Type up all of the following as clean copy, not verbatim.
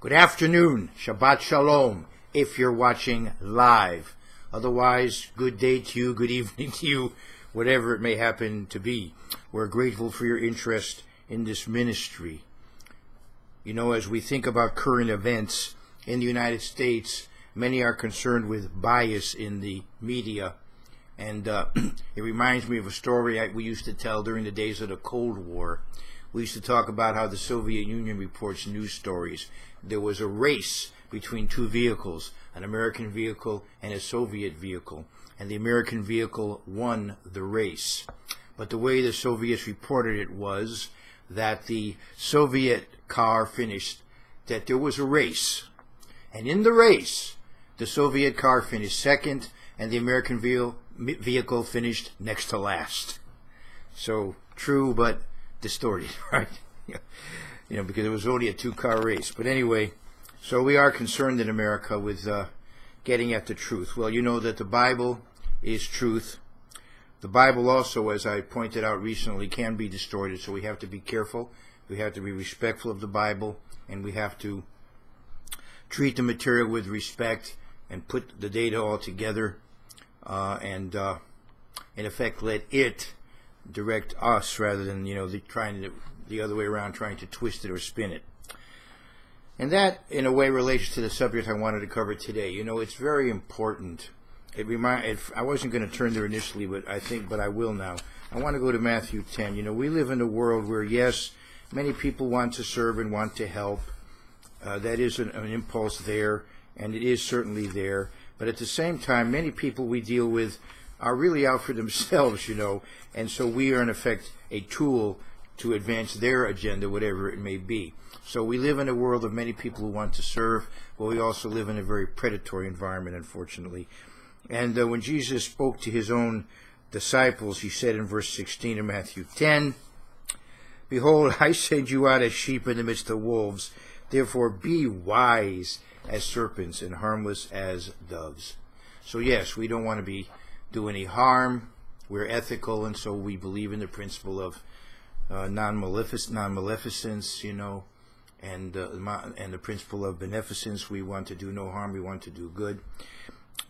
Good afternoon, Shabbat Shalom, if you're watching live. Otherwise, good day to you, good evening to you, whatever it may happen to be. We're grateful for your interest in this ministry. You know, as we think about current events in the United States, many are concerned with bias in the media. And it reminds me of a story we used to tell during the days of the Cold War. We used to talk about how the Soviet Union reports news stories. There was a race between two vehicles, an American vehicle and a Soviet vehicle. And the American vehicle won the race. But the way the Soviets reported it was that the Soviet car finished, that there was a race. And in the race, the Soviet car finished second, and the American vehicle finished next to last. So true, but distorted, right? You know, because it was only a two-car race. But anyway, so we are concerned in America with getting at the truth. Well, you know that the Bible is truth. The Bible also, as I pointed out recently, can be distorted, so we have to be careful. We have to be respectful of the Bible, and we have to treat the material with respect and put the data all together and in effect let it direct us rather than, you know, the other way around, trying to twist it or spin it. And that, in a way, relates to the subject I wanted to cover today. You know, it's very important. I wasn't going to turn there initially, but I will now. I want to go to Matthew 10. You know, we live in a world where, yes, many people want to serve and want to help. That is an impulse there, and it is certainly there. But at the same time, many people we deal with are really out for themselves, you know, and so we are, in effect, a tool to advance their agenda, whatever it may be. So we live in a world of many people who want to serve, but we also live in a very predatory environment, unfortunately. And when Jesus spoke to his own disciples, he said in verse 16 of Matthew 10, "Behold, I send you out as sheep in the midst of wolves. Therefore be wise as serpents and harmless as doves." So yes, we don't want to do any harm. We're ethical, and so we believe in the principle of non-maleficence, you know, and the principle of beneficence. We want to do no harm. We want to do good.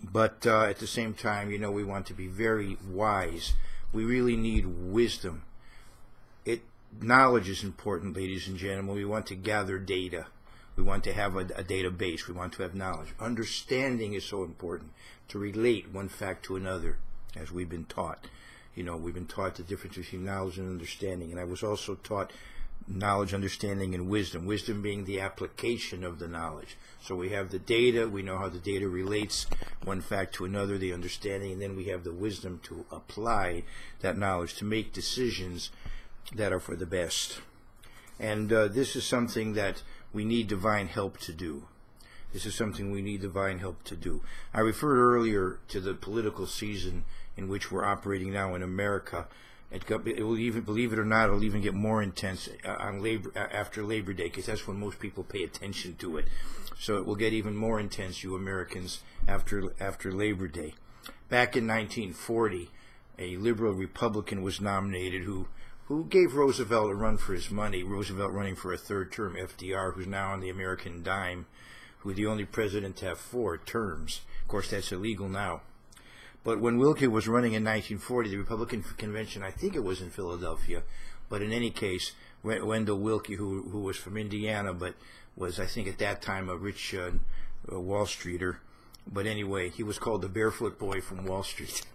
But at the same time, you know, we want to be very wise. We really need wisdom. Knowledge is important, ladies and gentlemen. We want to gather data. We want to have a database. We want to have knowledge. Understanding is so important, to relate one fact to another, as we've been taught. You know, we've been taught the difference between knowledge and understanding. And I was also taught knowledge, understanding, and wisdom. Wisdom being the application of the knowledge. So we have the data. We know how the data relates one fact to another, the understanding. And then we have the wisdom to apply that knowledge, to make decisions that are for the best. And this is something that we need divine help to do. This is something we need divine help to do. I referred earlier to the political season in which we're operating now in America. It will even, believe it or not, it'll even get more intense after Labor Day, because that's when most people pay attention to it. So it will get even more intense, you Americans, after Labor Day. Back in 1940, a liberal Republican was nominated who gave Roosevelt a run for his money. Roosevelt running for a third term, FDR, who's now on the American dime, who's the only president to have 4 terms. Of course, that's illegal now. But when Wilkie was running in 1940, the Republican convention, I think it was in Philadelphia, but in any case, Wendell Wilkie, who was from Indiana, but was, I think at that time, a rich Wall Streeter. But anyway, he was called the Barefoot Boy from Wall Street.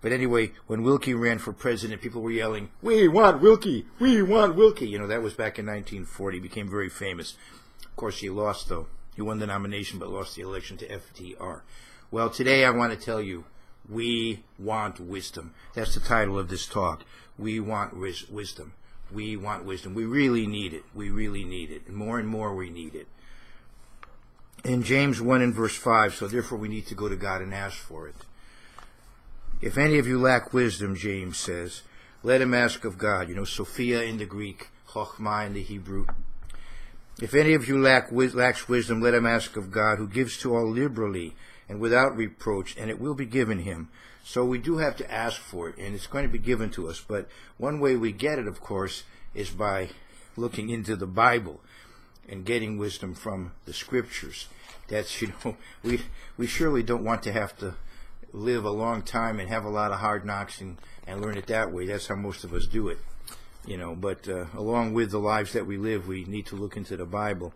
But anyway, when Wilkie ran for president, people were yelling, "We want Wilkie! We want Wilkie!" You know, that was back in 1940. He became very famous. Of course, he lost, though. He won the nomination, but lost the election to FDR. Well, today I want to tell you, we want wisdom. That's the title of this talk. We want wisdom. We want wisdom. We really need it. We really need it. And more we need it. In James 1 and verse 5, so therefore we need to go to God and ask for it. If any of you lack wisdom, James says, let him ask of God. You know, Sophia in the Greek, Chochmah in the Hebrew. If any of you lacks wisdom, let him ask of God, who gives to all liberally and without reproach, and it will be given him. So we do have to ask for it, and it's going to be given to us. But one way we get it, of course, is by looking into the Bible. and getting wisdom from the Scriptures. That's, we surely don't want to have to live a long time and have a lot of hard knocks and learn it that way. That's how most of us do it. But along with the lives that we live, we need to look into the Bible.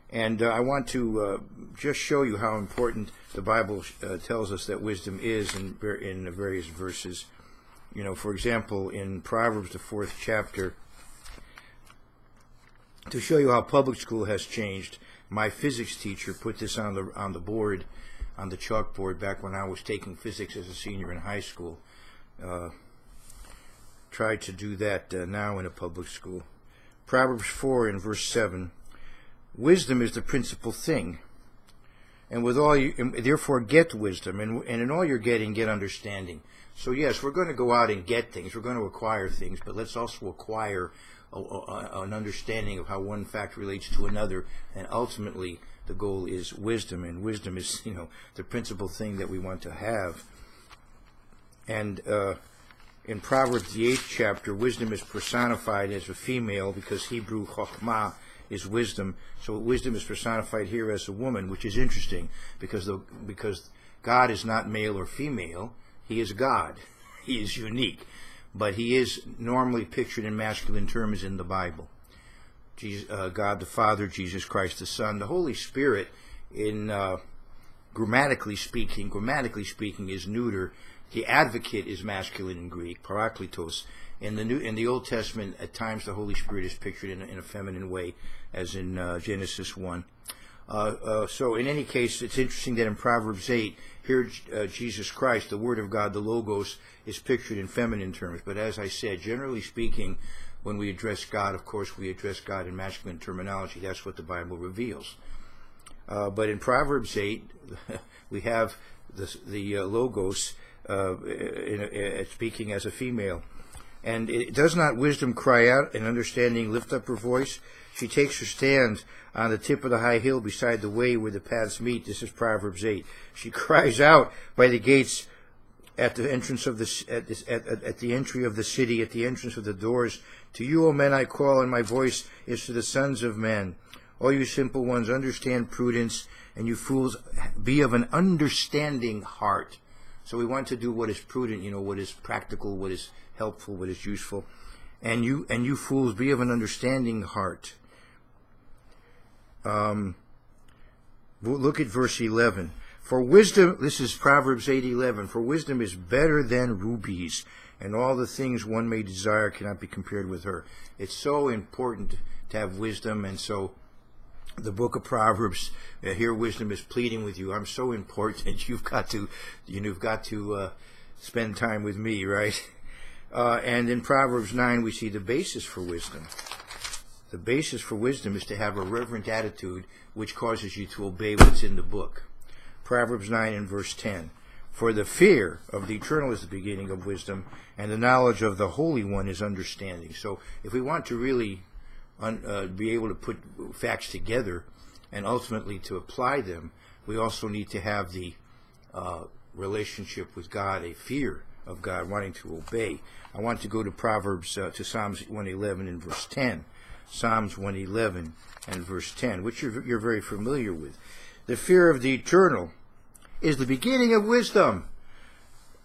And I want to just show you how important the Bible tells us that wisdom is in the various verses. For example, in Proverbs, the 4th chapter, to show you how public school has changed, my physics teacher put this on the board, on the chalkboard, back when I was taking physics as a senior in high school. Tried to do that now in a public school. Proverbs 4 in verse 7. Wisdom is the principal thing, and therefore get wisdom, and in all you're getting, get understanding. So yes, we're going to go out and get things, we're going to acquire things, but let's also acquire an understanding of how one fact relates to another, and ultimately the goal is wisdom, and wisdom is the principal thing that we want to have. And in Proverbs, the 8th chapter, wisdom is personified as a female because Hebrew chokhmah is wisdom. So wisdom is personified here as a woman, which is interesting because God is not male or female. He is God. He is unique. But he is normally pictured in masculine terms in the Bible. God the Father, Jesus Christ the Son, the Holy Spirit, in grammatically speaking, is neuter. The advocate is masculine in Greek, parakletos. In the Old Testament, at times the Holy Spirit is pictured in a feminine way, as in Genesis 1. So in any case, it's interesting that in Proverbs 8, here Jesus Christ, the Word of God, the Logos, is pictured in feminine terms. But as I said, generally speaking, when we address God, of course, we address God in masculine terminology. That's what the Bible reveals. But in Proverbs 8, we have the Logos speaking as a female. And does not wisdom cry out, and understanding lift up her voice? She takes her stand on the tip of the high hill beside the way where the paths meet. This is Proverbs 8. She cries out by the gates at the entrance of at the entry of the city, at the entrance of the doors. To you, O men, I call, and my voice is to the sons of men. All you simple ones, understand prudence, and you fools, be of an understanding heart. So we want to do what is prudent, what is practical, what is helpful, what is useful. And you fools, be of an understanding heart. Look at verse 11. For wisdom, this is Proverbs 8:11. For wisdom is better than rubies, and all the things one may desire cannot be compared with her. It's so important to have wisdom, and so the book of Proverbs, here wisdom is pleading with you. I'm so important. You've got to spend time with me, right? And in Proverbs 9, we see the basis for wisdom. The basis for wisdom is to have a reverent attitude, which causes you to obey what's in the book. Proverbs 9 and verse 10. For the fear of the eternal is the beginning of wisdom, and the knowledge of the Holy One is understanding. So if we want to really be able to put facts together and ultimately to apply them, we also need to have the relationship with God, a fear of God, wanting to obey. I want to go to Proverbs, to Psalms 111 and verse 10. Psalms 111 and verse 10, which you're very familiar with. The fear of the eternal is the beginning of wisdom.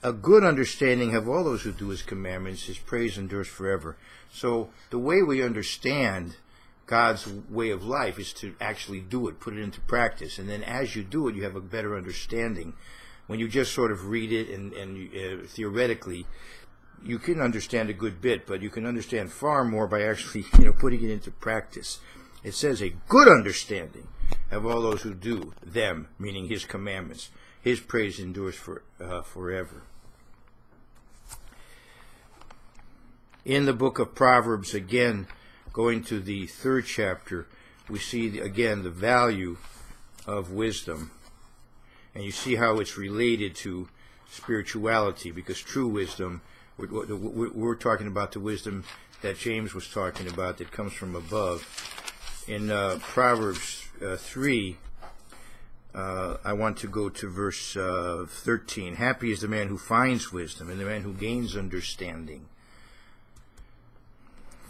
A good understanding have all those who do his commandments. His praise endures forever. So the way we understand God's way of life is to actually do it, put it into practice. And then as you do it, you have a better understanding. When you just sort of read it and theoretically, you can understand a good bit, but you can understand far more by actually putting it into practice. It says a good understanding have all those who do them, meaning his commandments. His praise endures forever. In the book of Proverbs, again, going to the 3rd chapter, we see again the value of wisdom. And you see how it's related to spirituality, because true wisdom, we're talking about the wisdom that James was talking about that comes from above. In Proverbs 3, I want to go to verse 13. Happy is the man who finds wisdom and the man who gains understanding.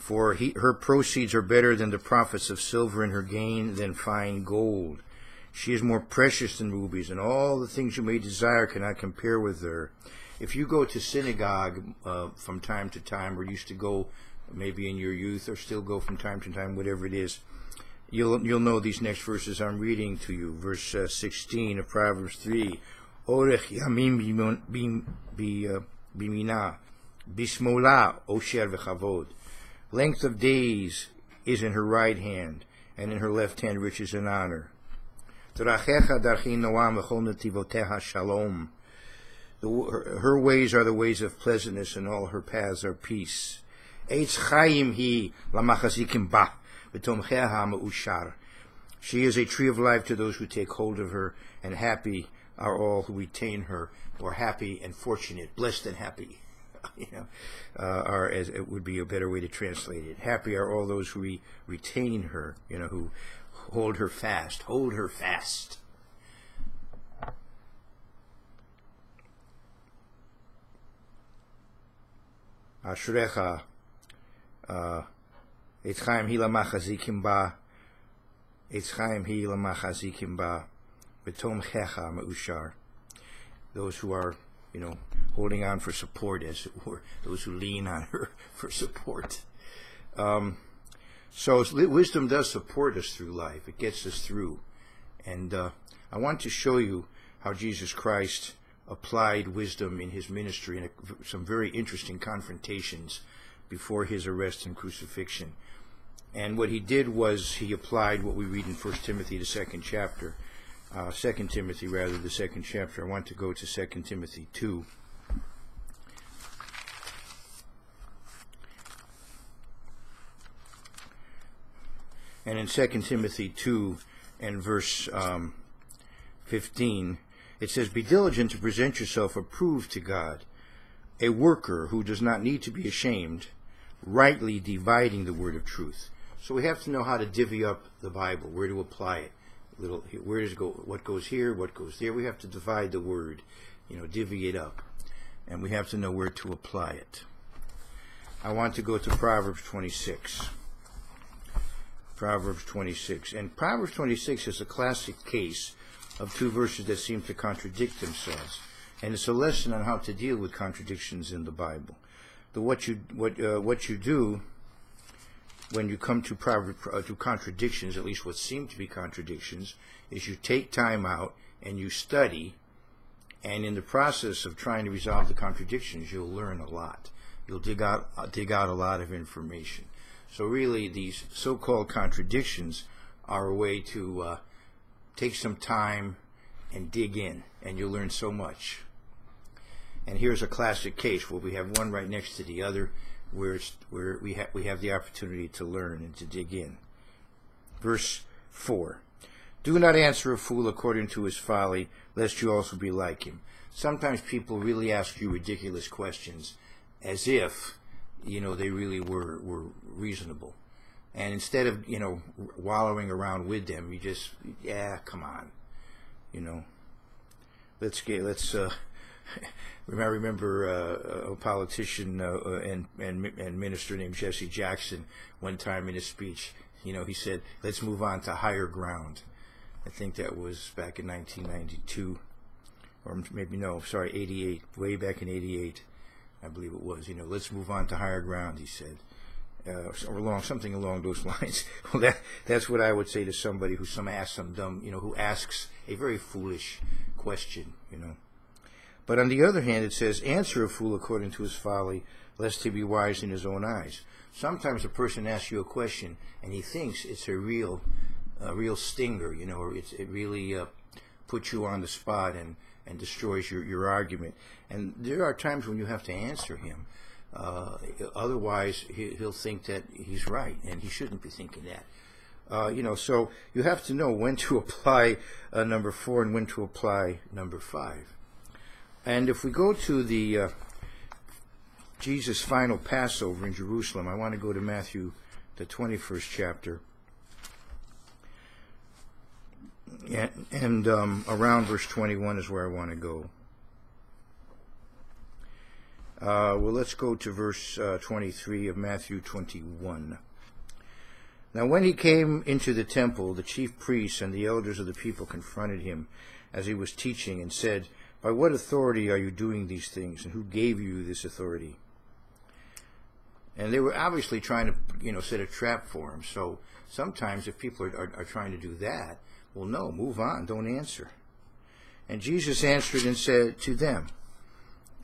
For her proceeds are better than the profits of silver, and her gain than fine gold. She is more precious than rubies, and all the things you may desire cannot compare with her. If you go to synagogue from time to time, or used to go maybe in your youth, or still go from time to time, whatever it is, you'll know these next verses I'm reading to you. Verse 16 of Proverbs 3. Orech yamim bimina, bismola osher v'chavod. Length of days is in her right hand, and in her left hand riches and honor. Her ways are the ways of pleasantness, and all her paths are peace. She is a tree of life to those who take hold of her, and happy are all who retain her, or happy and fortunate, blessed and happy. Are, as it would be a better way to translate it. Happy are all those who retain her, who hold her fast. Hold her fast. Ashrecha, Eitzchaim hi lamachazikim ba, Eitzchaim hi lamachazikim ba, Betom checha me'ushar. Those who are, holding on for support, as it were, those who lean on her for support. So wisdom does support us through life. It gets us through. And I want to show you how Jesus Christ applied wisdom in his ministry in some very interesting confrontations before his arrest and crucifixion. And what he did was he applied what we read in 1 Timothy, the second chapter. 2 Timothy, rather, the second chapter. I want to go to 2 Timothy 2. And in 2 Timothy 2 and verse 15, it says, "Be diligent to present yourself approved to God, a worker who does not need to be ashamed, rightly dividing the word of truth." So we have to know how to divvy up the Bible, where to apply it. Where does it go? What goes here? What goes there? We have to divide the word, divvy it up, and we have to know where to apply it. I want to go to Proverbs 26. Proverbs 26. And Proverbs 26 is a classic case of two verses that seem to contradict themselves. And it's a lesson on how to deal with contradictions in the Bible. What you do when you come to to contradictions, at least what seem to be contradictions, is you take time out and you study, and in the process of trying to resolve the contradictions, you'll learn a lot. You'll dig out a lot of information. So really, these so-called contradictions are a way to take some time and dig in, and you'll learn so much. And here's a classic case where we have one right next to the other, where we have the opportunity to learn and to dig in. Verse 4. "Do not answer a fool according to his folly, lest you also be like him." Sometimes people really ask you ridiculous questions as if they really were reasonable, and instead of wallowing around with them, you just come on, let's I remember a politician and minister named Jesse Jackson one time in his speech. He said, "Let's move on to higher ground." I think that was back in 1992, or maybe 88, way back in 88. I believe it was. Let's move on to higher ground, he said, or something along those lines. Well, that's what I would say to somebody who who asks a very foolish question. But on the other hand, it says, "Answer a fool according to his folly, lest he be wise in his own eyes." Sometimes a person asks you a question and he thinks it's a real stinger, or it really puts you on the spot and destroys your argument. And there are times when you have to answer him. Otherwise, he'll think that he's right, and he shouldn't be thinking that. So you have to know when to apply number 4 and when to apply number 5. And if we go to the Jesus' final Passover in Jerusalem, I want to go to Matthew, the 21st chapter. And around verse 21 is where I want to go. Well, let's go to verse 23 of Matthew 21. Now when he came into the temple, the chief priests and the elders of the people confronted him as he was teaching and said, "By what authority are you doing these things, and who gave you this authority?" And they were obviously trying to, set a trap for him. So sometimes if people are trying to do that, well, no, move on, don't answer. And Jesus answered and said to them,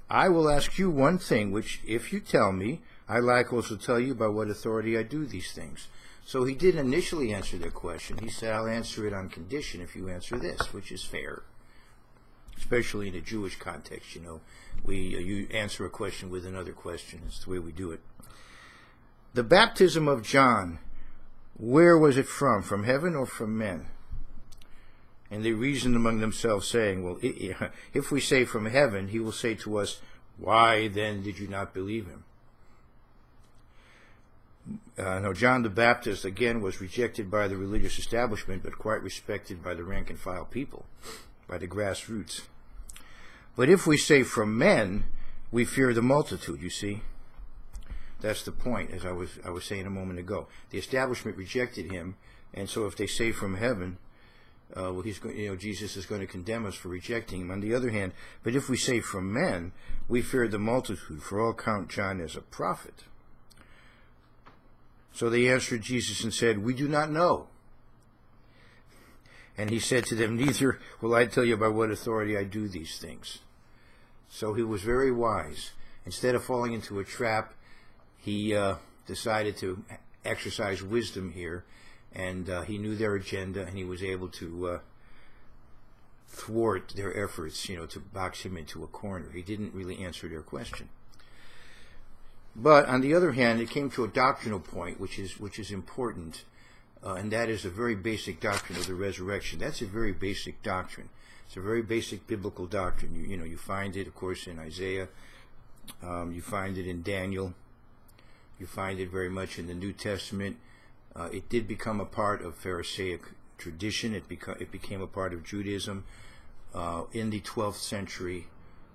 "I will ask you one thing, which if you tell me, I likewise will tell you by what authority I do these things." So he didn't initially answer their question. He said, "I'll answer it on condition if you answer this," which is fair, especially in a Jewish context. You answer a question with another question. It's the way we do it. The baptism of John, where was it from? From heaven or from men? And they reasoned among themselves, saying, "Well, if we say from heaven, he will say to us, 'Why then did you not believe him?'" Now, John the Baptist, again, was rejected by the religious establishment, but quite respected by the rank and file people, by the grassroots. But if we say from men, we fear the multitude, you see. That's the point, as I was saying a moment ago. The establishment rejected him, and so if they say from heaven, well, Jesus is going to condemn us for rejecting him. On the other hand, but if we say from men, we fear the multitude, for all count John as a prophet. So they answered Jesus and said, "We do not know." And he said to them, "Neither will I tell you by what authority I do these things." So he was very wise. Instead of falling into a trap, he decided to exercise wisdom here, and he knew their agenda, and he was able to thwart their efforts, to box him into a corner. He didn't really answer their question. But on the other hand, it came to a doctrinal point, which is important, and that is a very basic doctrine of the resurrection. That's a very basic doctrine. It's a very basic biblical doctrine. You find it, of course, in Isaiah. You find it in Daniel. You find it very much in the New Testament. It did become a part of Pharisaic tradition. It became a part of Judaism in the 12th century,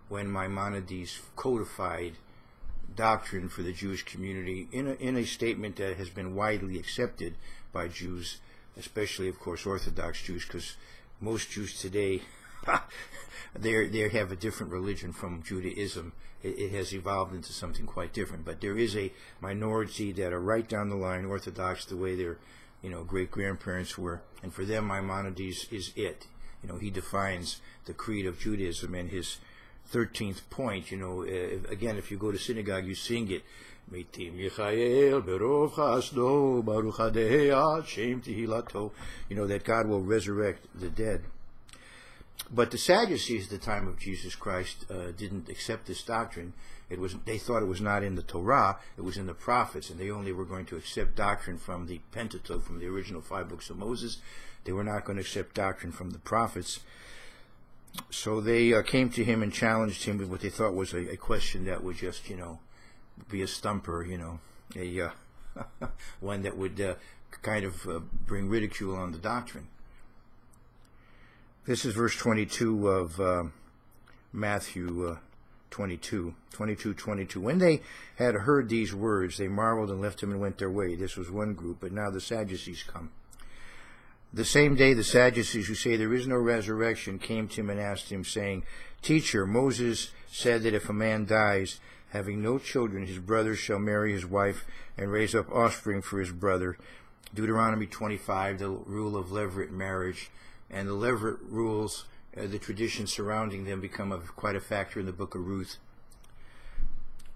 when Maimonides codified doctrine for the Jewish community in a statement that has been widely accepted by Jews, especially, of course, Orthodox Jews, because most Jews today they have a different religion from Judaism. It has evolved into something quite different, but there is a minority that are right down the line Orthodox, the way their great-grandparents were, and for them Maimonides is it. He defines the creed of Judaism, and his 13th point, again, if you go to synagogue, you sing it. Meitim Yechael berov chasdo baruch hadei ad shem tehilato. That God will resurrect the dead. But the Sadducees at the time of Jesus Christ didn't accept this doctrine. They thought it was not in the Torah, it was in the prophets, and they only were going to accept doctrine from the Pentateuch, from the original 5 books of Moses. They were not going to accept doctrine from the prophets. So they came to him and challenged him with what they thought was a question that would just, be a stumper, one that would kind of bring ridicule on the doctrine. This is verse 22 of Matthew 22. When they had heard these words, they marveled and left him and went their way. This was one group, but now the Sadducees come. The same day the Sadducees, who say there is no resurrection, came to him and asked him, saying, "Teacher, Moses said that if a man dies, having no children, his brother shall marry his wife and raise up offspring for his brother." Deuteronomy 25, the rule of levirate marriage. And the levirate rules, the tradition surrounding them, become quite a factor in the book of Ruth.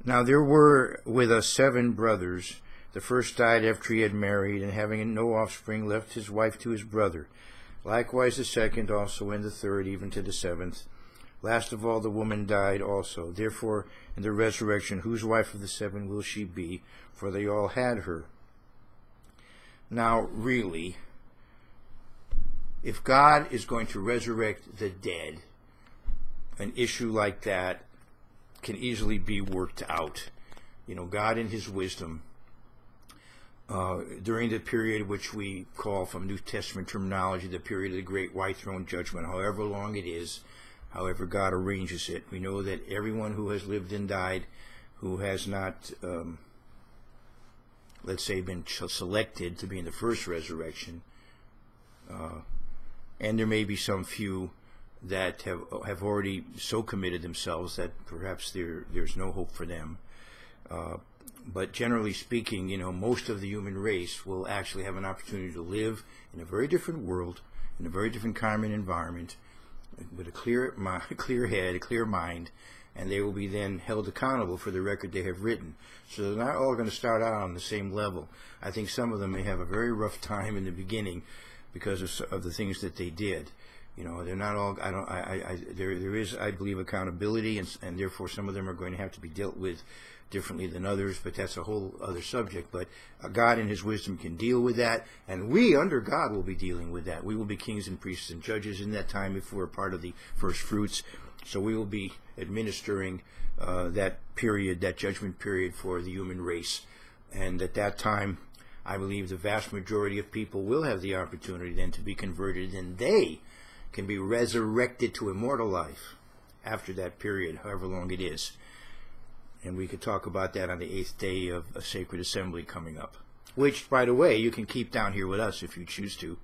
Now there were with us 7 brothers. The first died after he had married, and having no offspring, left his wife to his brother. Likewise the second also, and the third, even to the 7th. Last of all, the woman died also. Therefore, in the resurrection, whose wife of the 7 will she be? For they all had her. Now, really, if God is going to resurrect the dead, an issue like that can easily be worked out. God in his wisdom, during the period which we call, from New Testament terminology, the period of the Great White Throne Judgment, however long it is, however God arranges it. We know that everyone who has lived and died who has not, let's say, been selected to be in the first resurrection. And there may be some few that have already so committed themselves that perhaps there's no hope for them. But generally speaking, most of the human race will actually have an opportunity to live in a very different world, in a very different climate environment, with a clear head, a clear mind, and they will be then held accountable for the record they have written. So they're not all going to start out on the same level. I think some of them may have a very rough time in the beginning because of the things that they did. They're not all. There is, I believe, accountability, and therefore some of them are going to have to be dealt with differently than others. But that's a whole other subject. But God, in His wisdom, can deal with that, and we, under God, will be dealing with that. We will be kings and priests and judges in that time if we're a part of the first fruits. So we will be administering that period, that judgment period for the human race, and at that time, I believe the vast majority of people will have the opportunity then to be converted, and they can be resurrected to immortal life after that period, however long it is. And we could talk about that on the 8th day of a sacred assembly coming up, which, by the way, you can keep down here with us if you choose to.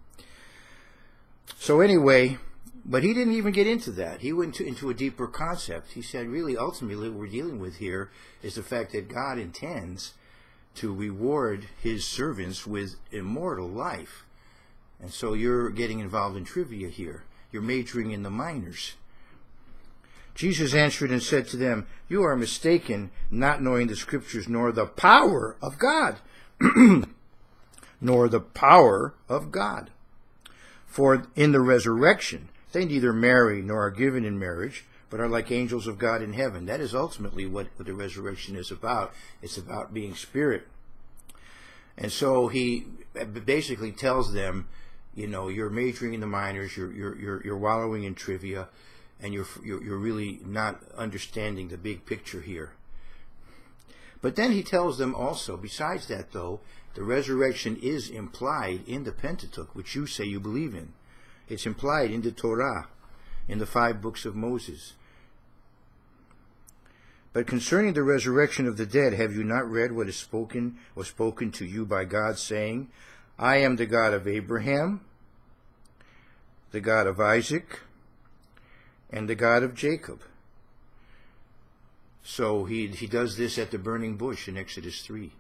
So anyway, but he didn't even get into that. He went into a deeper concept. He said, really, ultimately, what we're dealing with here is the fact that God intends to reward His servants with immortal life. And so you're getting involved in trivia here. You're majoring in the minors. Jesus answered and said to them, "You are mistaken, not knowing the Scriptures, nor the power of God." Nor the power of God. For in the resurrection, they neither marry nor are given in marriage, but are like angels of God in heaven. That is ultimately what the resurrection is about. It's about being spirit. And so he basically tells them, you're majoring in the minors, you're wallowing in trivia, and you're really not understanding the big picture here. But then he tells them also, besides that though, the resurrection is implied in the Pentateuch, which you say you believe in. It's implied in the Torah, in the 5 books of Moses. But concerning the resurrection of the dead, have you not read what was spoken to you by God, saying, I am the God of Abraham, the God of Isaac, and the God of Jacob. So he does this at the burning bush in Exodus 3.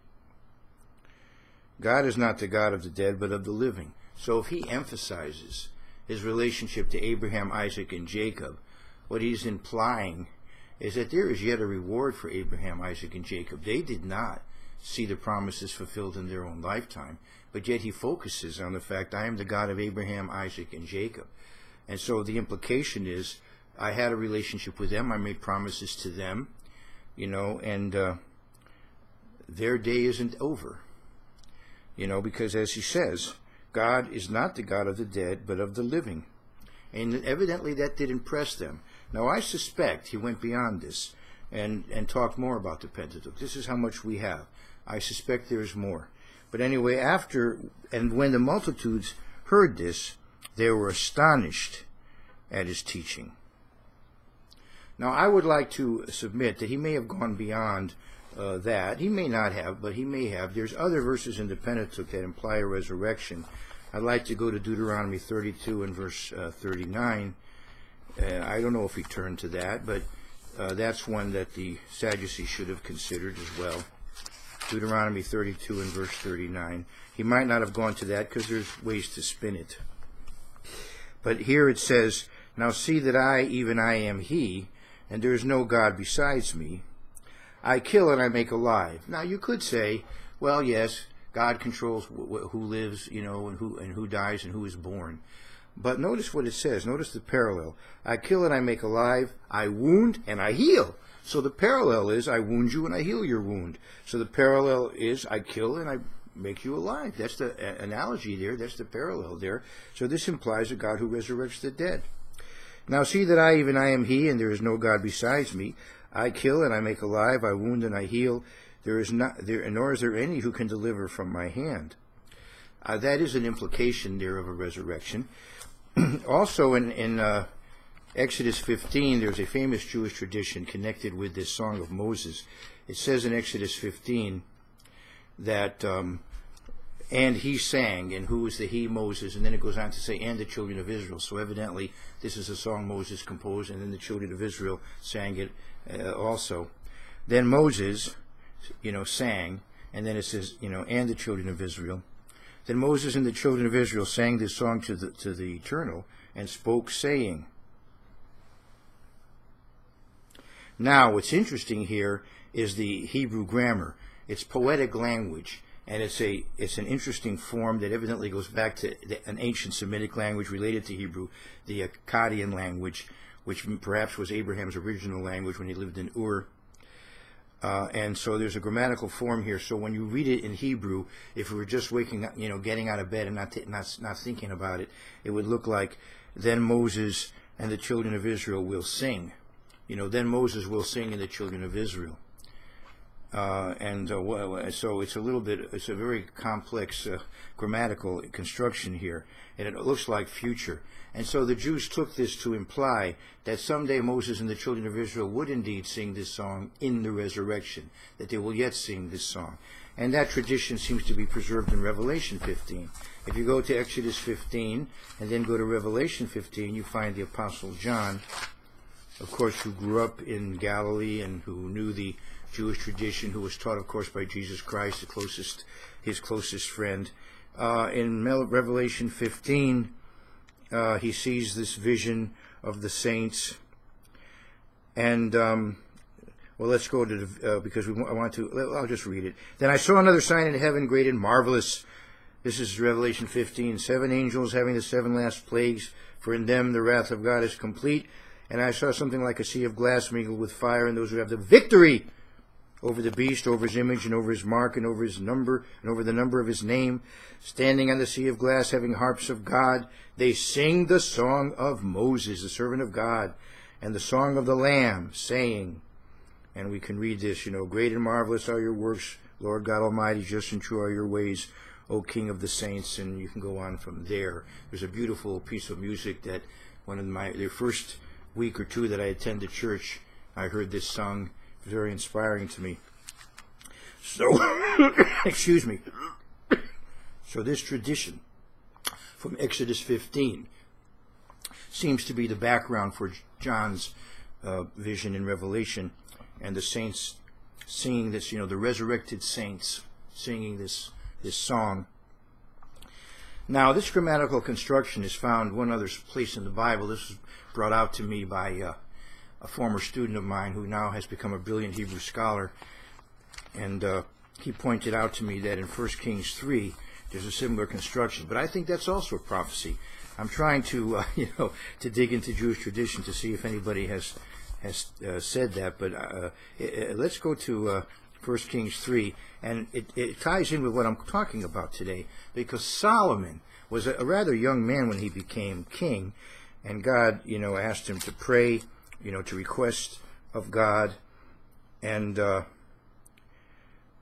God is not the God of the dead, but of the living. So if he emphasizes his relationship to Abraham, Isaac, and Jacob, what he's implying is that there is yet a reward for Abraham, Isaac, and Jacob. They did not see the promises fulfilled in their own lifetime, but yet he focuses on the fact, I am the God of Abraham, Isaac, and Jacob. And so the implication is, I had a relationship with them, I made promises to them, and their day isn't over. Because as he says, God is not the God of the dead, but of the living. And evidently that did impress them. Now I suspect he went beyond this and talked more about the Pentateuch. This is how much we have. I suspect there is more. But anyway, when the multitudes heard this, they were astonished at his teaching. Now I would like to submit that he may have gone beyond that. He may not have, but he may have. There's other verses in the Pentateuch that imply a resurrection. I'd like to go to Deuteronomy 32 and verse 39. I don't know if he turned to that, but that's one that the Sadducees should have considered as well. Deuteronomy 32 and verse 39. He might not have gone to that because there's ways to spin it. But here it says, Now see that I, even I am he, and there is no God besides me. I kill and I make alive. Now you could say, well, yes, God controls who lives, and who dies and who is born. But notice what it says. Notice the parallel. I kill and I make alive. I wound and I heal. So the parallel is I wound you and I heal your wound. So the parallel is I kill and I make you alive. That's the analogy there. That's the parallel there. So this implies a God who resurrects the dead. Now see that I, even I am he, and there is no God besides me. I kill and I make alive. I wound and I heal. Nor is there any who can deliver from my hand. That is an implication there of a resurrection. Also in Exodus 15, there's a famous Jewish tradition connected with this Song of Moses. It says in Exodus 15 that, and he sang, and who was the he? Moses, and then it goes on to say, and the children of Israel. So evidently, this is a song Moses composed, and then the children of Israel sang it also. Then Moses, sang, and then it says, and the children of Israel. Then Moses and the children of Israel sang this song to the Eternal, and spoke, saying. Now, what's interesting here is the Hebrew grammar. It's poetic language, and it's an interesting form that evidently goes back to an ancient Semitic language related to Hebrew, the Akkadian language, which perhaps was Abraham's original language when he lived in Ur. And so there's a grammatical form here. So when you read it in Hebrew, if we were just waking up, getting out of bed and not thinking about it, it would look like, then Moses and the children of Israel will sing. Then Moses will sing and the children of Israel. So it's a very complex grammatical construction here, and it looks like future. And so the Jews took this to imply that someday Moses and the children of Israel would indeed sing this song in the resurrection, that they will yet sing this song. And that tradition seems to be preserved in Revelation 15. If you go to Exodus 15 and then go to Revelation 15, you find the Apostle John, of course, who grew up in Galilee and who knew the Jewish tradition, who was taught, of course, by Jesus Christ, his closest friend. In Revelation 15, he sees this vision of the saints. And, let's go to, because I'll just read it. Then I saw another sign in heaven, great and marvelous. This is Revelation 15. 7 angels having the 7 last plagues, for in them the wrath of God is complete. And I saw something like a sea of glass mingled with fire, and those who have the victory over the beast, over his image, and over his mark, and over his number, and over the number of his name, standing on the sea of glass, having harps of God, they sing the song of Moses, the servant of God, and the song of the Lamb, saying, and we can read this, great and marvelous are your works, Lord God Almighty, just and true are your ways, O King of the saints, and you can go on from there. There's a beautiful piece of music that the first week or two that I attended church, I heard this sung. Very inspiring to me. So, excuse me. So this tradition from Exodus 15 seems to be the background for John's vision in Revelation, and the saints singing this, the resurrected saints singing this song. Now, this grammatical construction is found one other place in the Bible. This was brought out to me by a former student of mine who now has become a brilliant Hebrew scholar, and he pointed out to me that in 1 Kings 3 there's a similar construction, but I think that's also a prophecy. I'm trying to to dig into Jewish tradition to see if anybody has said that, but let's go to 1 Kings 3, and it ties in with what I'm talking about today, because Solomon was a rather young man when he became king, and God asked him to pray, to request of God. And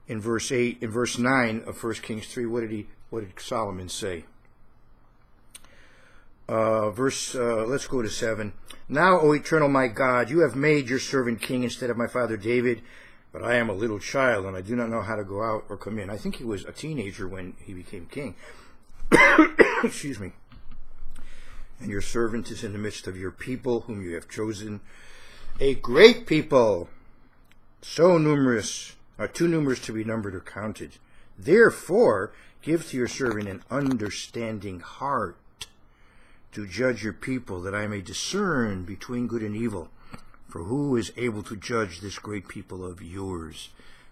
in verse 9 of 1 Kings 3, what did Solomon say? Let's go to 7. Now, O eternal my God, you have made your servant king instead of my father David, but I am a little child, and I do not know how to go out or come in. I think he was a teenager when he became king. Excuse me. And your servant is in the midst of your people, whom you have chosen, a great people, so numerous, are too numerous to be numbered or counted. Therefore, give to your servant an understanding heart to judge your people, that I may discern between good and evil. For who is able to judge this great people of yours?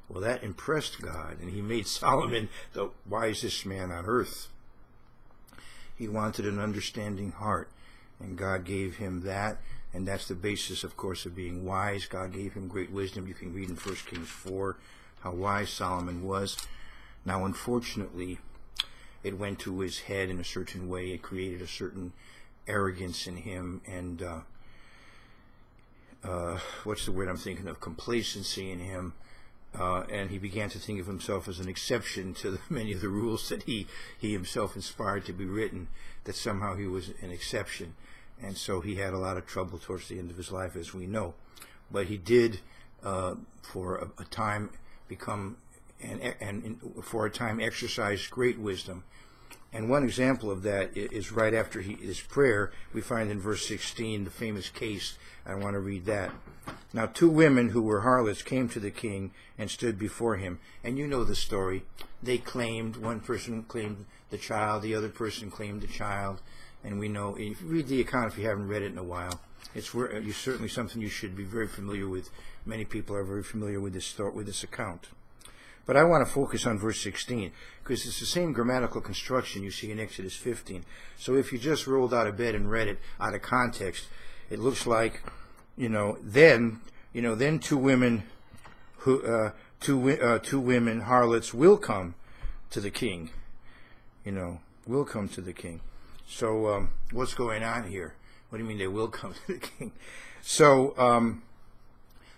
Well, that impressed God, and he made Solomon the wisest man on earth. He wanted an understanding heart, and God gave him that, and that's the basis, of course, of being wise. God gave him great wisdom. You can read in 1 Kings 4 how wise Solomon was. Now, unfortunately, it went to his head in a certain way. It created a certain arrogance in him, and what's the word I'm thinking of? Complacency in him. And he began to think of himself as an exception to many of the rules that he himself inspired to be written, that somehow he was an exception. and so he had a lot of trouble towards the end of his life, as we know. But he did, for a time, become and for a time exercise great wisdom. And one example of that is right after his prayer. We find in verse 16 the famous case. I want to read that. Now 2 women who were harlots came to the king and stood before him. And you know the story. They claimed, one person claimed the child, the other person claimed the child. And we know, if you read the account, if you haven't read it in a while, it's certainly something you should be very familiar with. Many people are very familiar with this account. But I want to focus on verse 16, because it's the same grammatical construction you see in Exodus 15. So if you just rolled out of bed and read it out of context, it looks like, then 2 women, two women harlots will come to the king. Will come to the king. So what's going on here? What do you mean they will come to the king? So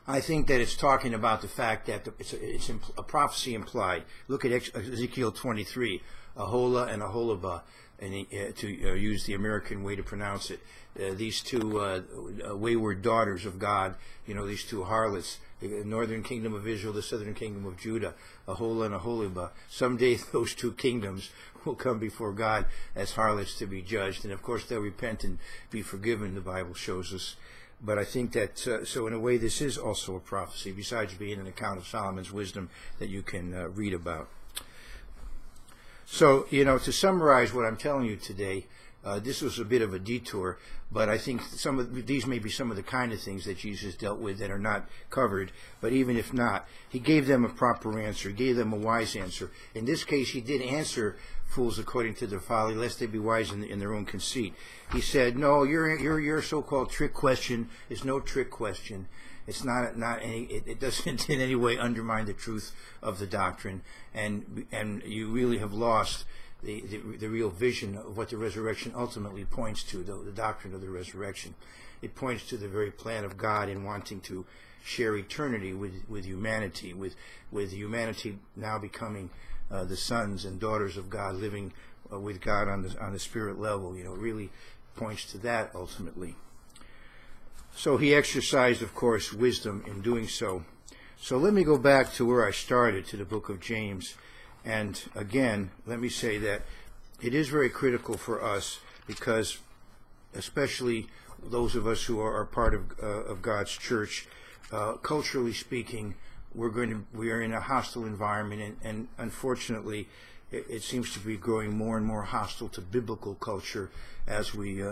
I think that it's talking about the fact that it's a prophecy implied. Look at Ezekiel 23, Aholah and Aholibah, and to use the American way to pronounce it. These 2 wayward daughters of God, these 2 harlots, the northern kingdom of Israel, the southern kingdom of Judah, Aholah and Aholibah. Someday those 2 kingdoms will come before God as harlots to be judged, and of course they'll repent and be forgiven, the Bible shows us. But I think that, so in a way, this is also a prophecy, besides being an account of Solomon's wisdom that you can read about. So, to summarize what I'm telling you today, this was a bit of a detour, but I think these may be some of the kind of things that Jesus dealt with that are not covered. But even if not, he gave them a proper answer, gave them a wise answer. In this case, he did answer fools according to their folly, lest they be wise in their own conceit. He said, no, your so-called trick question is no trick question. It's not any. It doesn't in any way undermine the truth of the doctrine, and you really have lost the real vision of what the resurrection ultimately points to, the doctrine of the resurrection. It points to the very plan of God in wanting to share eternity with humanity, with humanity now becoming the sons and daughters of God, living with God on the spirit level. It really points to that ultimately. So he exercised, of course, wisdom in doing so. So let me go back to where I started, to the book of James. And again, let me say that it is very critical for us, because especially those of us who are part of God's church, culturally speaking, we are in a hostile environment, and unfortunately, it seems to be growing more and more hostile to biblical culture as we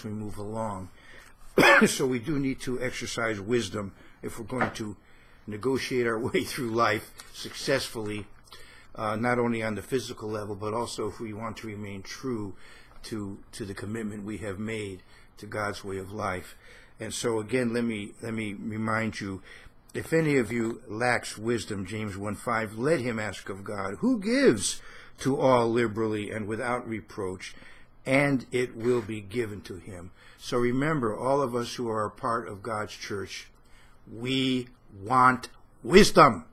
move along. So we do need to exercise wisdom if we're going to negotiate our way through life successfully, not only on the physical level, but also if we want to remain true to the commitment we have made to God's way of life. And so again, let me remind you, if any of you lacks wisdom, James 1:5, let him ask of God, who gives to all liberally and without reproach, and it will be given to him. So remember, all of us who are a part of God's church, we want wisdom.